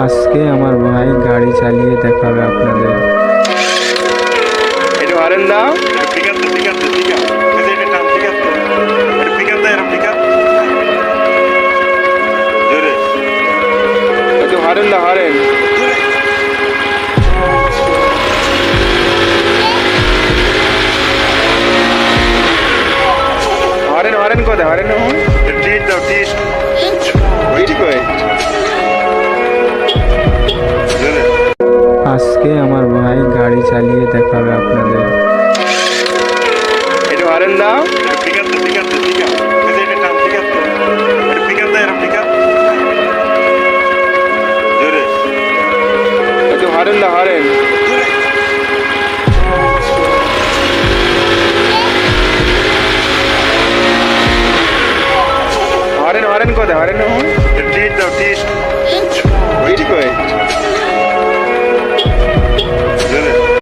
আজকে আমার ভাই গাড়ি চালিয়ে দেখাবে আপনাদের। একটু হরেন দাও। ঠিক আছে ঠিক আছে ঠিক আছে, এই যে এটা টান, ঠিক আছে, একটু ঠিক আছে এরকম, ঠিক আছে, জোরে একটু হরেন দাও, হরেন জোরে। হরেন হরেন কোথায়, হরেন টিট দাও, টিট ওইটি কই, জোরে। আজকে আমার ভাই গাড়ি চালিয়ে দেখাবে আপনাদের। একটু হরেন দাও। ঠিক আছে ঠিক আছে ঠিক আছে, এই যে এটা টান, ঠিক আছে, একটু ঠিক আছে এরকম, ঠিক আছে, জোরে একটু হরেন দাও, হরেন জোরে। হরেন হরেন কোথায়, হরেন